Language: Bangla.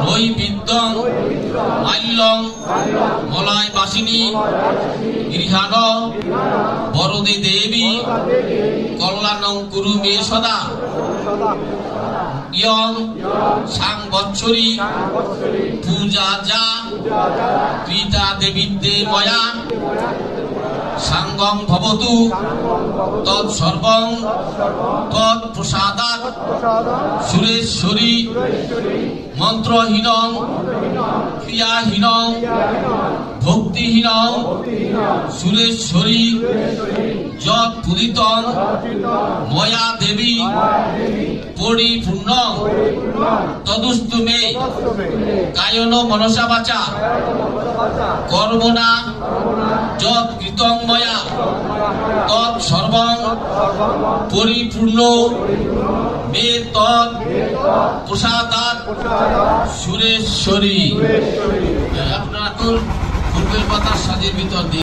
নৈবিদ্যং মাল্যং মলয় বাসিনী গৃহাণ বরদে দেবী কল্যাণং কুরু মে সদা ইয়ং সাংবৎসরী পূজা যা ক্রীতা দেবিদ্যে ময়া সাঙ্গং ভবতু তৎসর্বং তৎপ্রসাদাৎ সুরেশ্বরী মন্ত্রহীনং ক্রিয়াহীনং ভক্তিহীনং সুরেশ্বরী যৎ পূজিতং ময়া দেবী পরিপূর্ণং তদুস্তু মে কায়ন মনসা বাচা কর্মণা যৎ কৃতং ময়া তৎ সর্বং পরিপূর্ণ মে তৎ প্রসাদাৎ সুরেশ্বরী। আপনারা ফুলবেল পাতার সাজের ভিতর দিয়ে